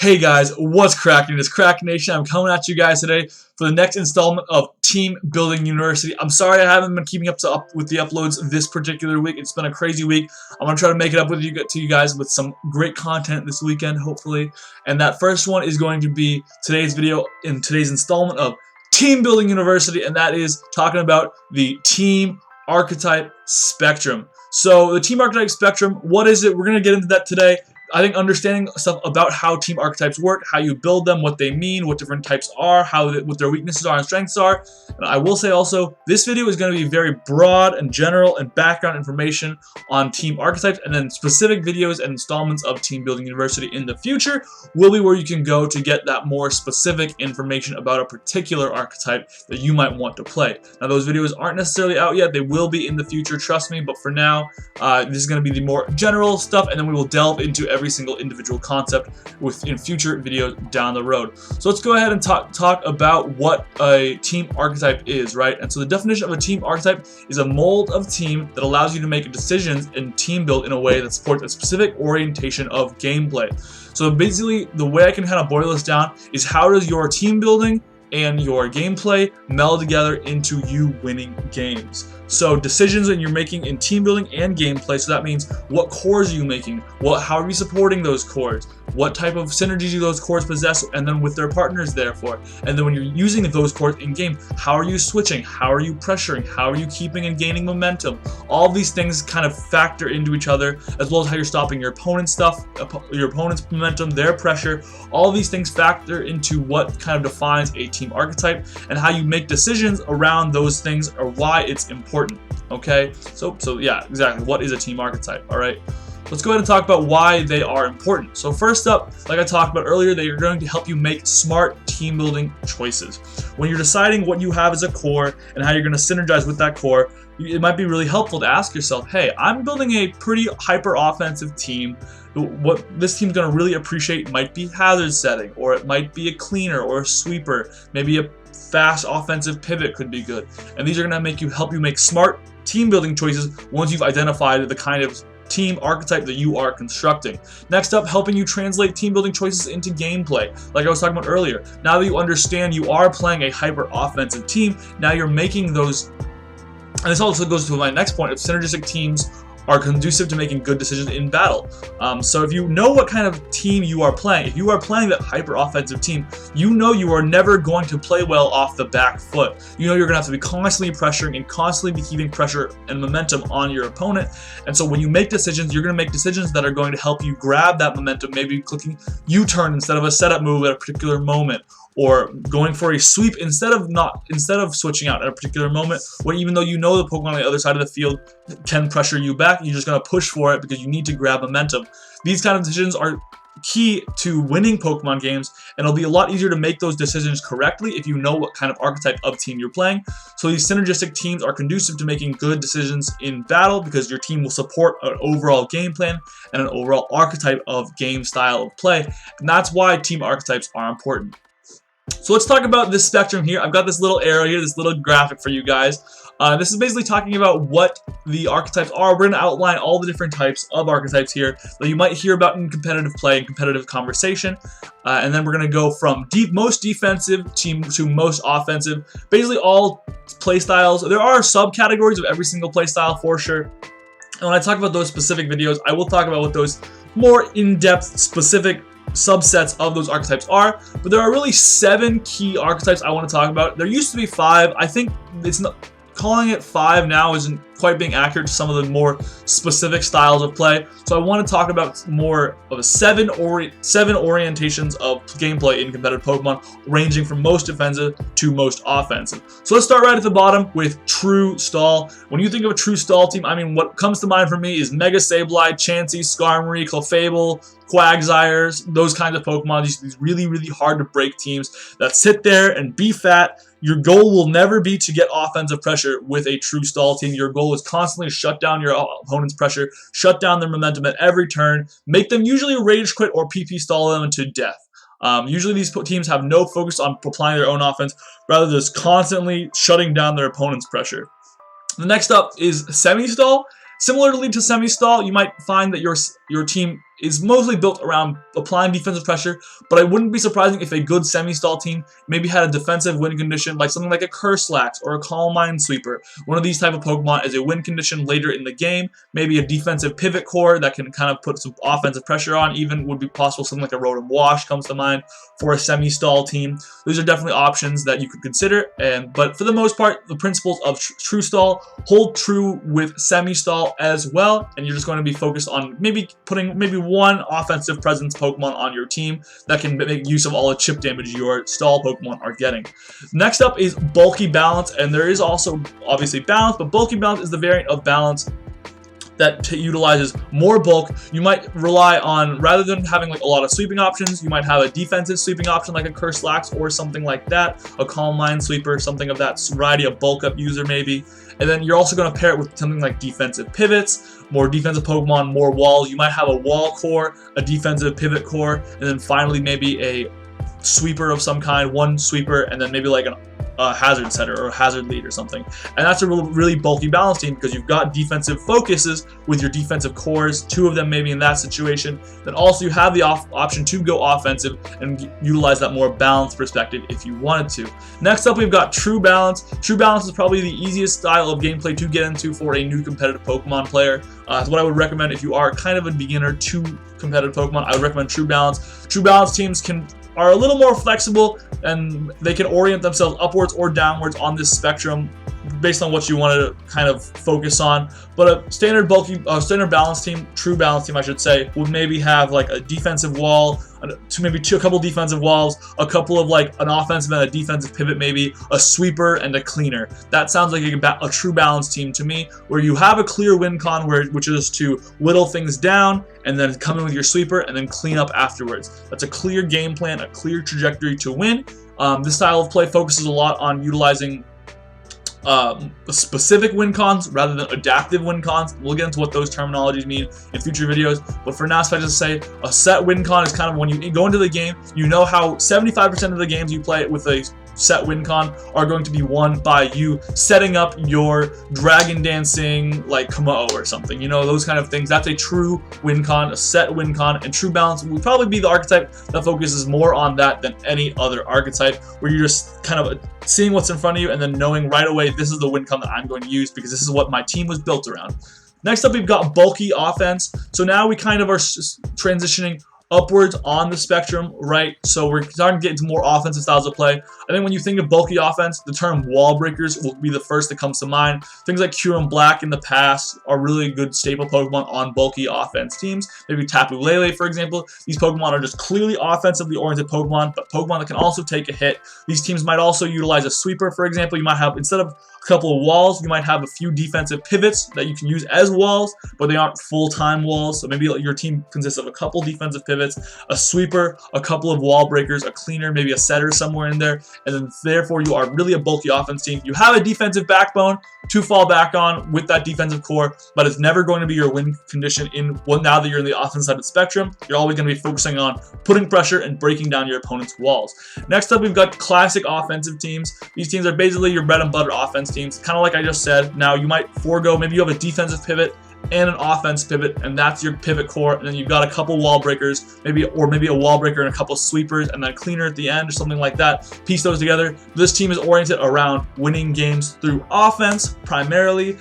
Hey guys, what's cracking? It's Krakenation. I'm coming at you guys today for the next installment of Team Building University. I'm sorry I haven't been keeping up with the uploads this particular week. It's been a crazy week. I'm gonna try to make it up with you guys with some great content this weekend, hopefully. And that first one is going to be today's video in today's installment of Team Building University, and that is talking about the Team Archetype Spectrum. So the Team Archetype Spectrum, what is it? We're gonna get into that today. I think understanding stuff about how team archetypes work, how you build them, what they mean, what different types are, what their weaknesses are and strengths are. And I will say also, this video is going to be very broad and general and background information on team archetypes, and then specific videos and installments of Team Building University in the future will be where you can go to get that more specific information about a particular archetype that you might want to play. Now those videos aren't necessarily out yet, they will be in the future, trust me, but for now, this is going to be the more general stuff, and then we will delve into every single individual concept in future videos down the road. So let's go ahead and talk about what a team archetype is, right? And so the definition of a team archetype is a mold of team that allows you to make decisions and team build in a way that supports a specific orientation of gameplay. So basically, the way I can kind of boil this down is how does your team building and your gameplay meld together into you winning games. So decisions that you're making in team building and gameplay, so that means what cores are you making, how are you supporting those cores, what type of synergies do those cores possess, and then with their partners therefore. And then when you're using those cores in game, how are you switching, how are you pressuring, how are you keeping and gaining momentum. All these things kind of factor into each other, as well as how you're stopping your opponent's your opponent's momentum, their pressure. All these things factor into what kind of defines a team archetype, and how you make decisions around those things or why it's important. Okay, so yeah, exactly. What is a team archetype? All right, let's go ahead and talk about why they are important. So first up, like I talked about earlier, they are going to help you make smart team building choices. When you're deciding what you have as a core and how you're going to synergize with that core, it might be really helpful to ask yourself, hey, I'm building a pretty hyper offensive team. What this team's going to really appreciate might be hazard setting, or it might be a cleaner or a sweeper, maybe a fast offensive pivot could be good. And these are going to help you make smart team building choices once you've identified the kind of team archetype that you are constructing. Next up, helping you translate team building choices into gameplay. Like I was talking about earlier, now that you understand you are playing a hyper offensive team, now you're making those, and this also goes to my next point, of synergistic teams are conducive to making good decisions in battle. So if you know what kind of team you are playing, if you are playing that hyper offensive team, you know you are never going to play well off the back foot. You know you're gonna have to be constantly pressuring and constantly be keeping pressure and momentum on your opponent. And so when you make decisions, you're gonna make decisions that are going to help you grab that momentum, maybe clicking U-turn instead of a setup move at a particular moment, or going for a sweep instead of switching out at a particular moment, where even though you know the Pokemon on the other side of the field can pressure you back, you're just going to push for it because you need to grab momentum. These kind of decisions are key to winning Pokemon games, and it'll be a lot easier to make those decisions correctly if you know what kind of archetype of team you're playing. So these synergistic teams are conducive to making good decisions in battle because your team will support an overall game plan and an overall archetype of game style of play, and that's why team archetypes are important. So let's talk about this spectrum here. I've got this little arrow here, this little graphic for you guys. This is basically talking about what the archetypes are. We're going to outline all the different types of archetypes here that you might hear about in competitive play and competitive conversation. And then we're going to go from most defensive to most offensive. Basically all play styles. There are subcategories of every single play style for sure. And when I talk about those specific videos, I will talk about what those more in-depth specific subsets of those archetypes are, but there are really 7 key archetypes I want to talk about. There used to be 5. I think it's not, calling it 5 now isn't quite being accurate to some of the more specific styles of play. So I want to talk about more of 7 orientations of gameplay in competitive Pokemon, ranging from most defensive to most offensive. So let's start right at the bottom with True Stall. When you think of a True Stall team, I mean, what comes to mind for me is Mega Sableye, Chansey, Skarmory, Clefable, Quagsires, those kinds of Pokemon, these really, really hard to break teams that sit there and be fat. Your goal will never be to get offensive pressure with a True Stall team. Your goal is constantly to shut down your opponent's pressure, shut down their momentum at every turn, make them usually rage quit or PP stall them to death. Usually these teams have no focus on applying their own offense, rather just constantly shutting down their opponent's pressure. The next up is Semi-Stall. Similarly to Semi-Stall, you might find that your team is mostly built around applying defensive pressure, but I wouldn't be surprising if a good semi-stall team maybe had a defensive win condition like something like a Curse Lax or a Calm Minesweeper. One of these type of Pokemon is a win condition later in the game, maybe a defensive pivot core that can kind of put some offensive pressure on, even would be possible something like a Rotom Wash comes to mind for a semi-stall team. Those are definitely options that you could consider, but for the most part, the principles of True Stall hold true with semi-stall as well, and you're just going to be focused on maybe putting one offensive presence Pokemon on your team that can make use of all the chip damage your stall Pokemon are getting. Next up is Bulky Balance, and there is also obviously Balance, but Bulky Balance is the variant of Balance that utilizes more bulk. You might rely on, rather than having like a lot of sweeping options, you might have a defensive sweeping option like a Curse Lax or something like that, a Calm Minesweeper, something of that variety, a bulk up user maybe. And then you're also going to pair it with something like defensive pivots, more defensive Pokemon, more walls. You might have a wall core, a defensive pivot core, and then finally maybe a sweeper of some kind, one sweeper, and then maybe like a hazard setter or a hazard lead or something. And that's a really bulky balance team because you've got defensive focuses with your defensive cores, two of them maybe in that situation. Then also you have the option to go offensive and utilize that more balanced perspective if you wanted to. Next up, we've got True Balance. True Balance is probably the easiest style of gameplay to get into for a new competitive Pokemon player. It's what I would recommend if you are kind of a beginner to competitive Pokemon. I would recommend True Balance. True Balance teams are a little more flexible, and they can orient themselves upwards or downwards on this spectrum based on what you want to kind of focus on. But a standard balance team, True Balance team I should say, would maybe have like a defensive wall, a couple defensive walls, a couple of like an offensive and a defensive pivot, maybe a sweeper and a cleaner. That sounds like a True Balance team to me, where you have a clear win con, which is to whittle things down and then come in with your sweeper and then clean up afterwards. That's a clear game plan, a clear trajectory to win. This style of play focuses a lot on utilizing specific win cons rather than adaptive win cons. We'll get into what those terminologies mean in future videos, but for now, suffice to say, a set win con is kind of when you go into the game, you know how 75% of the games you play with a set win con are going to be won by you setting up your dragon dancing like Kamao or something, you know, those kind of things. That's a true win con, a set win con, and True Balance will probably be the archetype that focuses more on that than any other archetype, where you're just kind of seeing what's in front of you and then knowing right away this is the win con that I'm going to use because this is what my team was built around. Next up, we've got Bulky Offense. So now we kind of are transitioning upwards on the spectrum, right? So we're starting to get into more offensive styles of play. I think when you think of bulky offense, the term wall breakers will be the first that comes to mind. Things like Kyurem Black in the past are really good staple Pokemon on bulky offense teams. Maybe Tapu Lele, for example. These Pokemon are just clearly offensively oriented Pokemon, but Pokemon that can also take a hit. These teams might also utilize a sweeper, for example. You might have, instead of a couple of walls, you might have a few defensive pivots that you can use as walls, but they aren't full-time walls. So maybe your team consists of a couple defensive pivots, a sweeper, a couple of wall breakers, a cleaner, maybe a setter somewhere in there, and then therefore you are really a bulky offense team. You have a defensive backbone to fall back on with that defensive core, but it's never going to be your win condition now that you're in the offense side of the spectrum. You're always going to be focusing on putting pressure and breaking down your opponent's walls. Next up, we've got classic offensive teams. These teams are basically your bread and butter offense teams, kind of like I just said. Now you might forego, maybe you have a defensive pivot and an offense pivot, and that's your pivot core, and then you've got a couple wall breakers, maybe a wall breaker and a couple sweepers, and then a cleaner at the end or something like that. Piece those together. This team is oriented around winning games through offense primarily,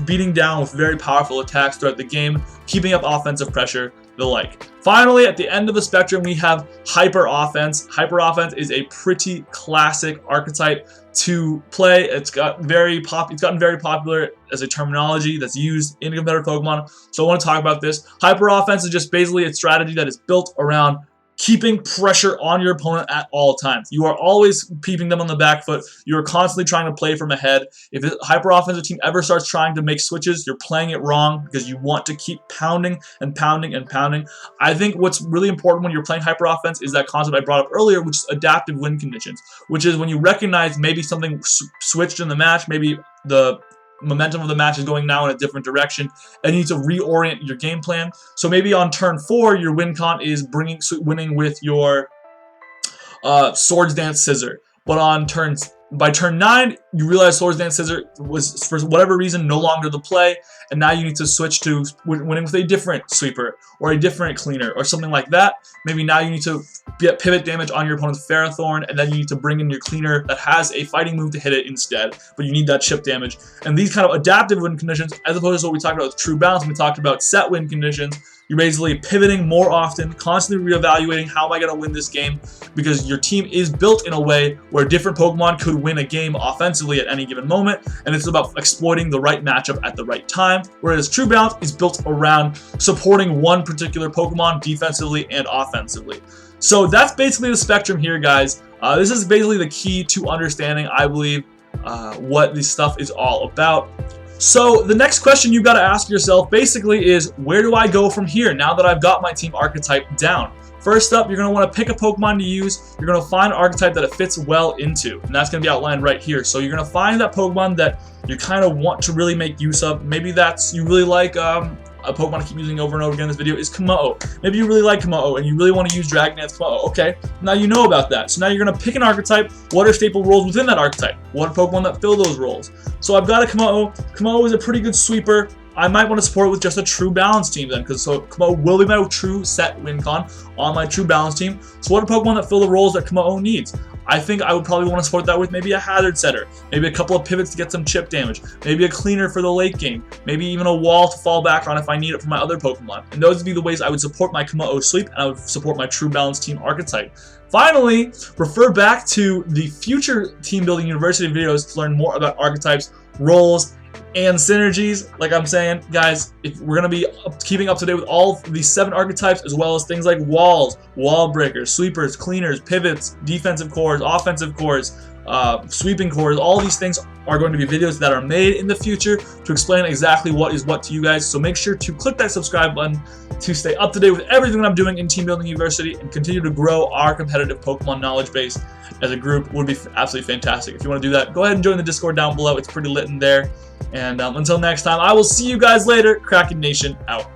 beating down with very powerful attacks throughout the game, keeping up offensive pressure, the like. Finally, at the end of the spectrum, we have Hyper Offense. Hyper Offense is a pretty classic archetype to play. It's gotten very popular as a terminology that's used in competitive Pokemon. So I want to talk about this. Hyper Offense is just basically a strategy that is built around keeping pressure on your opponent at all times. You are always keeping them on the back foot. You are constantly trying to play from ahead. If a hyper offensive team ever starts trying to make switches, you're playing it wrong because you want to keep pounding and pounding and pounding. I think what's really important when you're playing hyper offense is that concept I brought up earlier, which is adaptive win conditions, which is when you recognize maybe something switched in the match, maybe the momentum of the match is going now in a different direction, and you need to reorient your game plan. So maybe on turn 4, your win con is winning with your Swords Dance Scissor. But on turn By turn 9, you realize Swords Dance Scissor was, for whatever reason, no longer the play, and now you need to switch to winning with a different sweeper, or a different cleaner, or something like that. Maybe now you need to get pivot damage on your opponent's Ferrothorn, and then you need to bring in your cleaner that has a fighting move to hit it instead, but you need that chip damage. And these kind of adaptive win conditions, as opposed to what we talked about with true balance, when we talked about set win conditions, you're basically pivoting more often, constantly reevaluating how am I going to win this game, because your team is built in a way where different Pokemon could win a game offensively at any given moment, and it's about exploiting the right matchup at the right time, whereas True Balance is built around supporting one particular Pokemon defensively and offensively. So that's basically the spectrum here, guys. This is basically the key to understanding, I believe, what this stuff is all about. So the next question you've got to ask yourself basically is, where do I go from here now that I've got my team archetype down? First up, you're going to want to pick a Pokemon to use. You're going to find an archetype that it fits well into, and that's going to be outlined right here. So you're going to find that Pokemon that you kind of want to really make use of. Maybe that's, you really like, a Pokemon I keep using over and over again in this video is Kommo-o. Maybe you really like Kommo-o and you really want to use Dragon Dance Kommo-o. Okay, now you know about that. So now you're going to pick an archetype. What are staple roles within that archetype? What are Pokemon that fill those roles? So I've got a Kommo-o. Kommo-o is a pretty good sweeper. I might want to support it with just a true balance team then, because so Kommo-o will be my true set win con on my true balance team. So what are Pokemon that fill the roles that Kommo-o needs? I think I would probably want to support that with maybe a hazard setter, maybe a couple of pivots to get some chip damage, maybe a cleaner for the late game, maybe even a wall to fall back on if I need it for my other Pokemon. And those would be the ways I would support my Kommo-o sweep, and I would support my true balance team archetype. Finally, refer back to the future Team Building University videos to learn more about archetypes, roles, and synergies. Like I'm saying, guys, if we're going to be keeping up to date with all these 7 archetypes, as well as things like walls, wall breakers, sweepers, cleaners, pivots, defensive cores, offensive cores, sweeping cores. All these things are going to be videos that are made in the future to explain exactly what is what to you guys. So make sure to click that subscribe button to stay up to date with everything that I'm doing in Team Building University and continue to grow our competitive Pokemon knowledge base as a group. Would be absolutely fantastic. If you want to do that, go ahead and join the Discord down below. It's pretty lit in there. And until next time, I will see you guys later. Krakenation out.